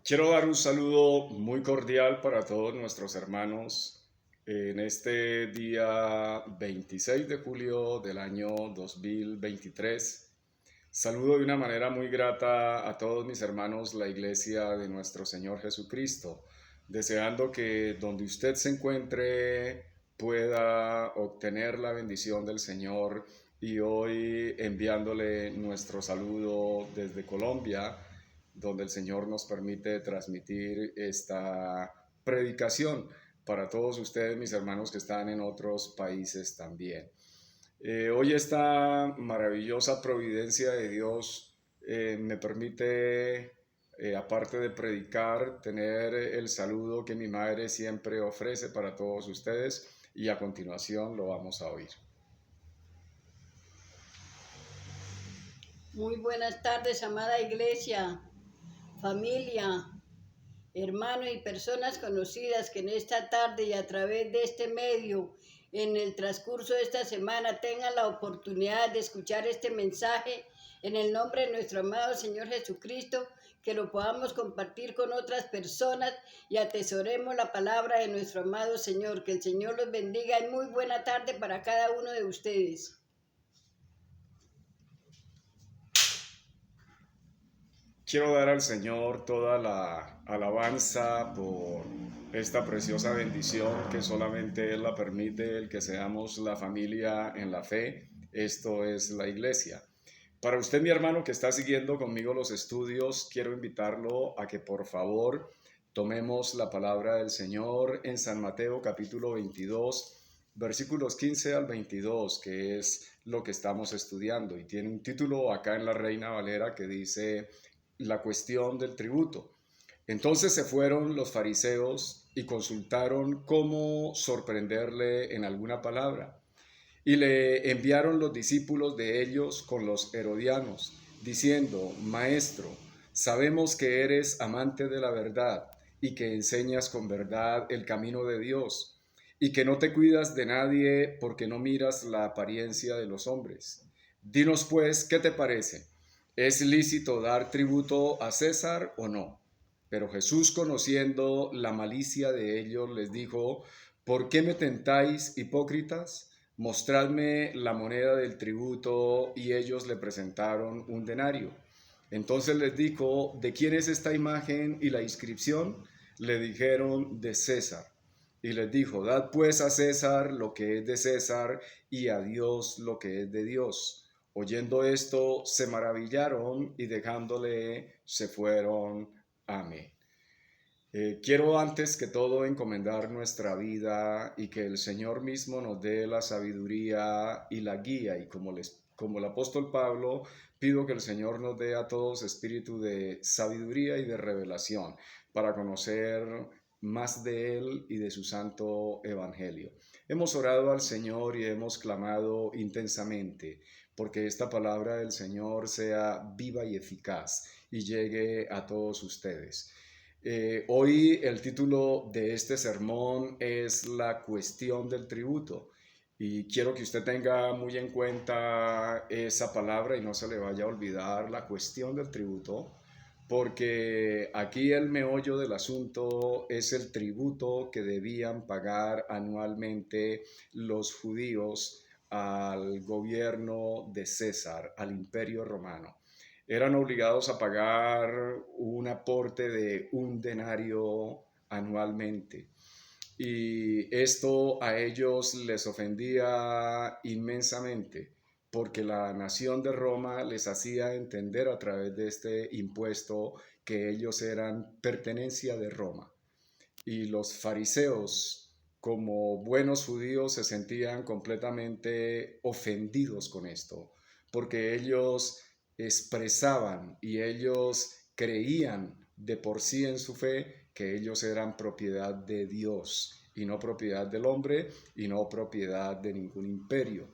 Quiero dar un saludo muy cordial para todos nuestros hermanos en este día 26 de julio del año 2023. Saludo de una manera muy grata a todos mis hermanos, la iglesia de nuestro Señor Jesucristo, deseando que donde usted se encuentre pueda obtener la bendición del Señor y hoy enviándole nuestro saludo desde Colombia, donde el Señor nos permite transmitir esta predicación para todos ustedes, mis hermanos que están en otros países también. Hoy esta maravillosa providencia de Dios me permite, aparte de predicar, tener el saludo que mi madre siempre ofrece para todos ustedes y a continuación lo vamos a oír. Muy buenas tardes, amada iglesia, familia, hermanos y personas conocidas que en esta tarde y a través de este medio, en el transcurso de esta semana, tengan la oportunidad de escuchar este mensaje en el nombre de nuestro amado Señor Jesucristo, que lo podamos compartir con otras personas y atesoremos la palabra de nuestro amado Señor. Que el Señor los bendiga y muy buena tarde para cada uno de ustedes. Quiero dar al Señor toda la alabanza por esta preciosa bendición que solamente Él la permite, el que seamos la familia en la fe. Esto es la iglesia. Para usted, mi hermano, que está siguiendo conmigo los estudios, quiero invitarlo a que por favor tomemos la palabra del Señor en San Mateo capítulo 22, versículos 15 al 22, que es lo que estamos estudiando. Y tiene un título acá en la Reina Valera que dice la cuestión del tributo. Entonces se fueron los fariseos y consultaron cómo sorprenderle en alguna palabra. Y le enviaron los discípulos de ellos con los herodianos, diciendo: Maestro, sabemos que eres amante de la verdad y que enseñas con verdad el camino de Dios, y que no te cuidas de nadie porque no miras la apariencia de los hombres. Dinos pues, ¿qué te parece? ¿Es lícito dar tributo a César o no? Pero Jesús, conociendo la malicia de ellos, les dijo: ¿Por qué me tentáis, hipócritas? Mostradme la moneda del tributo. Y ellos le presentaron un denario. Entonces les dijo: ¿de quién es esta imagen y la inscripción? Le dijeron: de César. Y les dijo: dad pues a César lo que es de César, y a Dios lo que es de Dios. Oyendo esto, se maravillaron y dejándole se fueron. Amén. Quiero antes que todo encomendar nuestra vida y que el Señor mismo nos dé la sabiduría y la guía. Y como el apóstol Pablo, pido que el Señor nos dé a todos espíritu de sabiduría y de revelación para conocer más de Él y de su santo evangelio. Hemos orado al Señor y hemos clamado intensamente porque esta palabra del Señor sea viva y eficaz y llegue a todos ustedes. Hoy el título de este sermón es la cuestión del tributo y quiero que usted tenga muy en cuenta esa palabra y no se le vaya a olvidar la cuestión del tributo, porque aquí el meollo del asunto es el tributo que debían pagar anualmente los judíos al gobierno de César, al imperio romano. Eran obligados a pagar un aporte de un denario anualmente. Y esto a ellos les ofendía inmensamente, porque la nación de Roma les hacía entender a través de este impuesto que ellos eran pertenencia de Roma. Y los fariseos, como buenos judíos, se sentían completamente ofendidos con esto, porque ellos expresaban y ellos creían de por sí en su fe que ellos eran propiedad de Dios y no propiedad del hombre y no propiedad de ningún imperio.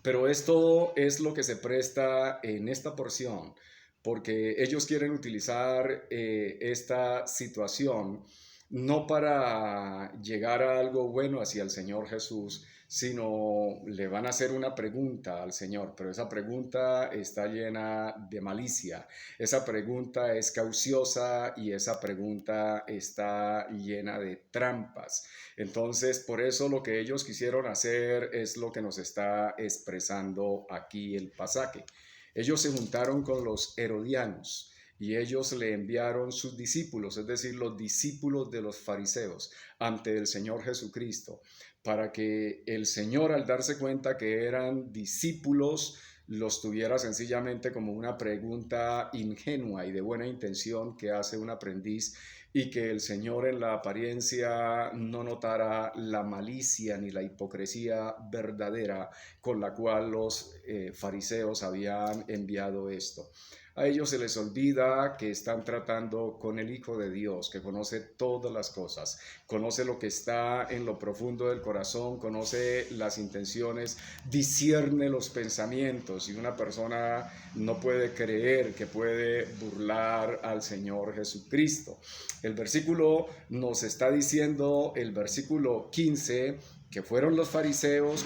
Pero esto es lo que se presta en esta porción, porque ellos quieren utilizar esta situación no para llegar a algo bueno hacia el Señor Jesús, sino le van a hacer una pregunta al Señor, pero esa pregunta está llena de malicia, esa pregunta es cauciosa y esa pregunta está llena de trampas. Entonces, por eso lo que ellos quisieron hacer es lo que nos está expresando aquí el pasaje. Ellos se juntaron con los herodianos y ellos le enviaron sus discípulos, es decir, los discípulos de los fariseos, ante el Señor Jesucristo, para que el Señor, al darse cuenta que eran discípulos, los tuviera sencillamente como una pregunta ingenua y de buena intención que hace un aprendiz, y que el Señor en la apariencia no notara la malicia ni la hipocresía verdadera con la cual los fariseos habían enviado esto. A ellos se les olvida que están tratando con el Hijo de Dios, que conoce todas las cosas, conoce lo que está en lo profundo del corazón, conoce las intenciones, discierne los pensamientos, y una persona no puede creer que puede burlar al Señor Jesucristo. El versículo nos está diciendo, el versículo 15, que fueron los fariseos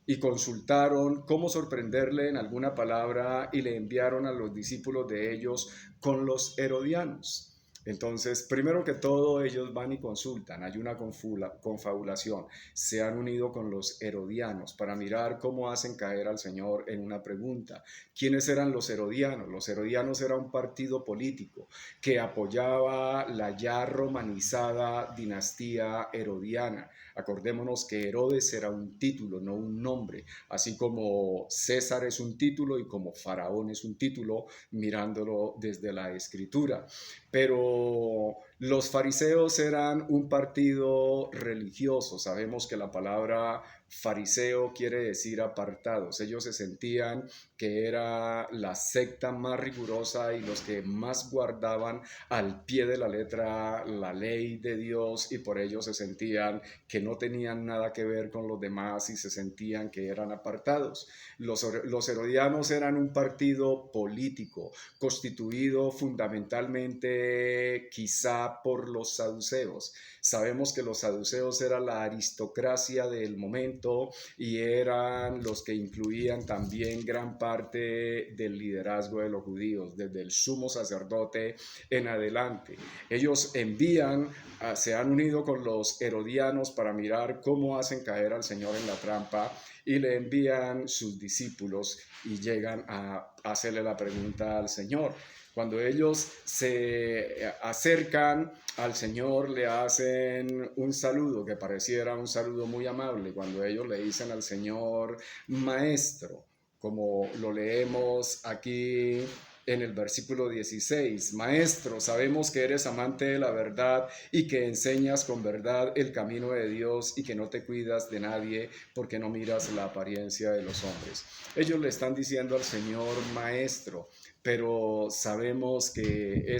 y consultaron cómo sorprenderle en alguna palabra y le enviaron a los discípulos de ellos con los herodianos. Entonces, primero que todo, ellos van y consultan, hay una confabulación, se han unido con los herodianos para mirar cómo hacen caer al Señor en una pregunta. ¿Quiénes eran los herodianos? Los herodianos era un partido político que apoyaba la ya romanizada dinastía herodiana. Acordémonos que Herodes era un título, no un nombre, así como César es un título y como Faraón es un título, mirándolo desde la Escritura. Pero los fariseos eran un partido religioso. Sabemos que la palabra fariseo quiere decir apartados. Ellos se sentían que era la secta más rigurosa y los que más guardaban al pie de la letra la ley de Dios, y por ello se sentían que no tenían nada que ver con los demás y se sentían que eran apartados. Los herodianos eran un partido político constituido fundamentalmente quizá por los saduceos. Sabemos que los saduceos eran la aristocracia del momento y eran los que incluían también gran parte del liderazgo de los judíos, desde el sumo sacerdote en adelante. Ellos se han unido con los herodianos para mirar cómo hacen caer al Señor en la trampa, y le envían sus discípulos y llegan a hacerle la pregunta al Señor. Cuando ellos se acercan al Señor, le hacen un saludo que pareciera un saludo muy amable. Cuando ellos le dicen al Señor maestro, como lo leemos aquí en el versículo 16, maestro, sabemos que eres amante de la verdad y que enseñas con verdad el camino de Dios y que no te cuidas de nadie porque no miras la apariencia de los hombres. Ellos le están diciendo al Señor maestro, pero sabemos que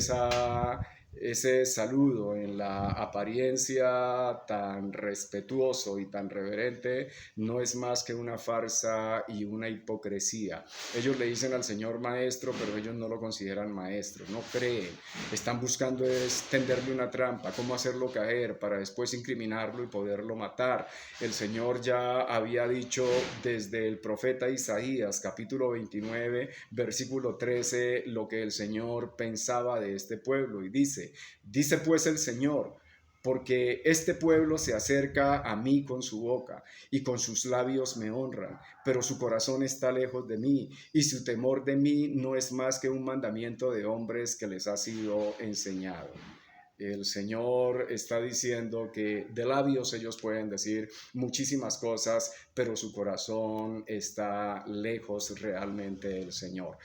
ese saludo en la apariencia tan respetuoso y tan reverente no es más que una farsa y una hipocresía. Ellos le dicen al Señor maestro, pero ellos no lo consideran maestro, no creen, están buscando es tenderle una trampa, cómo hacerlo caer para después incriminarlo y poderlo matar. El Señor ya había dicho desde el profeta Isaías, capítulo 29, versículo 13, lo que el Señor pensaba de este pueblo, y dice pues el Señor, porque este pueblo se acerca a mí con su boca y con sus labios me honran, pero su corazón está lejos de mí y su temor de mí no es más que un mandamiento de hombres que les ha sido enseñado. El Señor está diciendo que de labios ellos pueden decir muchísimas cosas, pero su corazón está lejos realmente del Señor.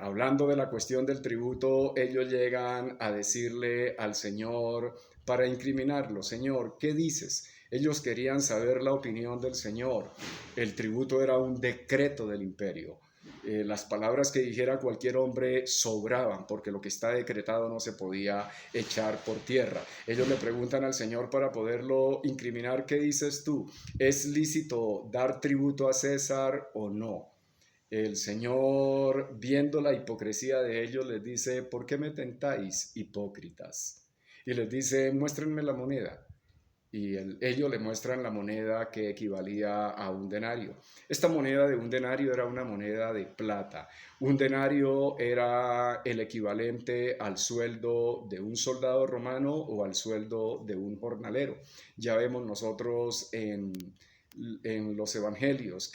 Hablando de la cuestión del tributo, ellos llegan a decirle al Señor para incriminarlo: Señor, ¿qué dices? Ellos querían saber la opinión del Señor. El tributo era un decreto del imperio. Las palabras que dijera cualquier hombre sobraban, porque lo que está decretado no se podía echar por tierra. Ellos le preguntan al Señor para poderlo incriminar: ¿qué dices tú? ¿Es lícito dar tributo a César o no? El Señor, viendo la hipocresía de ellos, les dice: ¿por qué me tentáis, hipócritas? Y les dice: muéstrenme la moneda. y ellos le muestran la moneda que equivalía a un denario. Esta moneda de un denario era una moneda de plata. Un denario era el equivalente al sueldo de un soldado romano o al sueldo de un jornalero. Ya vemos nosotros en los evangelios,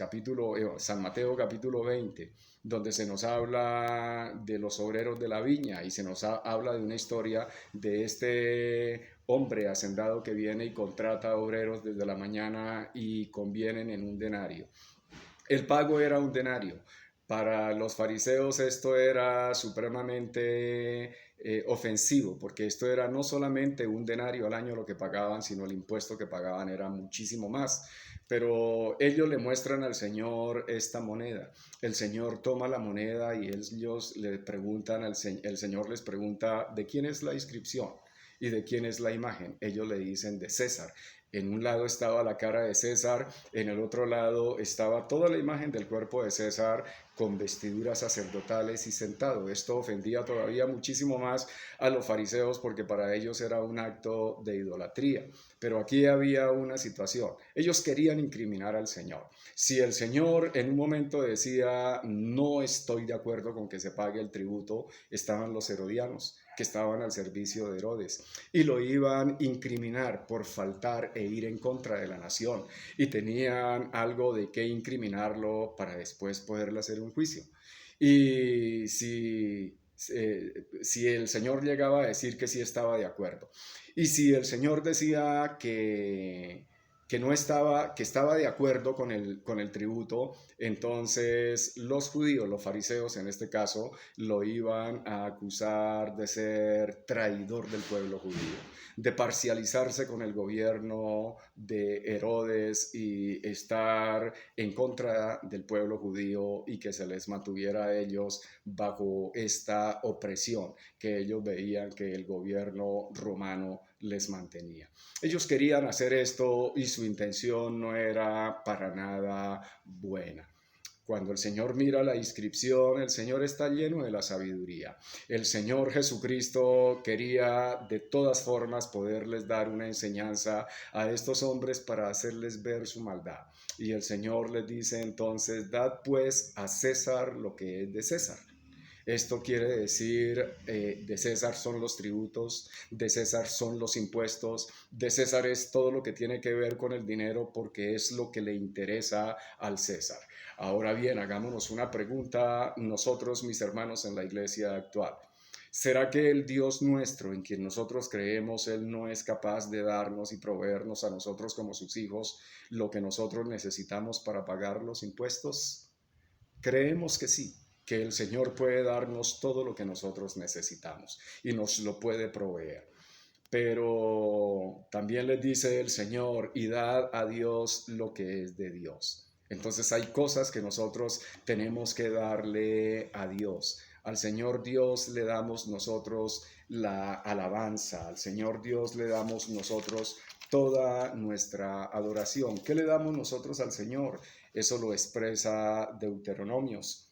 San Mateo capítulo 20, donde se nos habla de los obreros de la viña y se nos habla de una historia de este hombre hacendado que viene y contrata obreros desde la mañana y convienen en un denario. El pago era un denario. Para los fariseos esto era supremamente ofensivo, porque esto era no solamente un denario al año lo que pagaban, sino el impuesto que pagaban era muchísimo más. Pero ellos le muestran al Señor esta moneda. El Señor toma la moneda y ellos le preguntan, el Señor les pregunta, ¿de quién es la inscripción? ¿Y de quién es la imagen? Ellos le dicen de César. En un lado estaba la cara de César, en el otro lado estaba toda la imagen del cuerpo de César con vestiduras sacerdotales y sentado. Esto ofendía todavía muchísimo más a los fariseos porque para ellos era un acto de idolatría. Pero aquí había una situación. Ellos querían incriminar al Señor. Si el Señor en un momento decía, no estoy de acuerdo con que se pague el tributo, estaban los herodianos que estaban al servicio de Herodes y lo iban a incriminar por faltar e ir en contra de la nación y tenían algo de qué incriminarlo para después poderle hacer un juicio. Y si el Señor llegaba a decir que sí estaba de acuerdo y si el Señor decía que no estaba, que estaba de acuerdo con el tributo, entonces los judíos, los fariseos en este caso, lo iban a acusar de ser traidor del pueblo judío, de parcializarse con el gobierno de Herodes y estar en contra del pueblo judío y que se les mantuviera a ellos bajo esta opresión que ellos veían que el gobierno romano les mantenía. Ellos querían hacer esto y su intención no era para nada buena. Cuando el Señor mira la inscripción, el Señor está lleno de la sabiduría. El Señor Jesucristo quería de todas formas poderles dar una enseñanza a estos hombres para hacerles ver su maldad. Y el Señor les dice entonces, dad pues a César lo que es de César. Esto quiere decir, de César son los tributos, de César son los impuestos, de César es todo lo que tiene que ver con el dinero porque es lo que le interesa al César. Ahora bien, hagámonos una pregunta nosotros, mis hermanos, en la iglesia actual. ¿Será que el Dios nuestro, en quien nosotros creemos, Él no es capaz de darnos y proveernos a nosotros como sus hijos lo que nosotros necesitamos para pagar los impuestos? Creemos que sí, que el Señor puede darnos todo lo que nosotros necesitamos y nos lo puede proveer. Pero también les dice el Señor, y dad a Dios lo que es de Dios. Entonces hay cosas que nosotros tenemos que darle a Dios. Al Señor Dios le damos nosotros la alabanza, al Señor Dios le damos nosotros toda nuestra adoración. ¿Qué le damos nosotros al Señor? Eso lo expresa Deuteronomios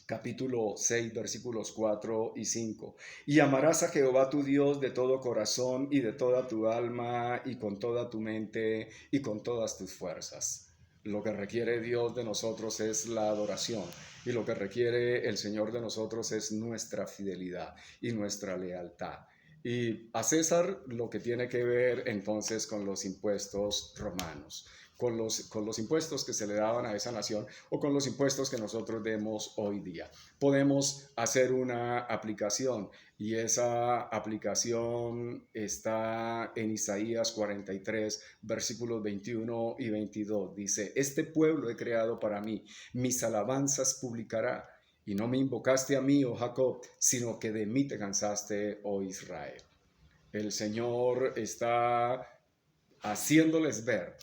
capítulo 6, versículos 4 y 5. Y amarás a Jehová tu Dios de todo corazón y de toda tu alma y con toda tu mente y con todas tus fuerzas. Lo que requiere Dios de nosotros es la adoración y lo que requiere el Señor de nosotros es nuestra fidelidad y nuestra lealtad. Y a César lo que tiene que ver entonces con los impuestos romanos, con los impuestos que se le daban a esa nación o con los impuestos que nosotros demos hoy día. Podemos hacer una aplicación y esa aplicación está en Isaías 43, versículos 21 y 22. Dice, este pueblo he creado para mí, mis alabanzas publicará. Y no me invocaste a mí, oh Jacob, sino que de mí te cansaste, oh Israel. El Señor está haciéndoles ver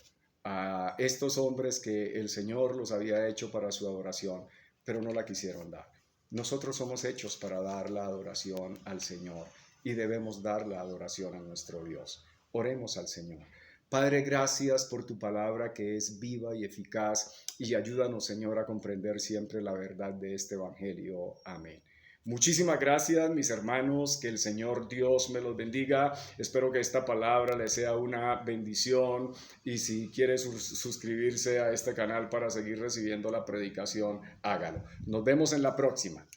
a estos hombres que el Señor los había hecho para su adoración, pero no la quisieron dar. Nosotros somos hechos para dar la adoración al Señor y debemos dar la adoración a nuestro Dios. Oremos al Señor. Padre, gracias por tu palabra que es viva y eficaz y ayúdanos, Señor, a comprender siempre la verdad de este evangelio. Amén. Muchísimas gracias, mis hermanos, que el Señor Dios me los bendiga. Espero que esta palabra les sea una bendición y si quiere suscribirse a este canal para seguir recibiendo la predicación, hágalo. Nos vemos en la próxima.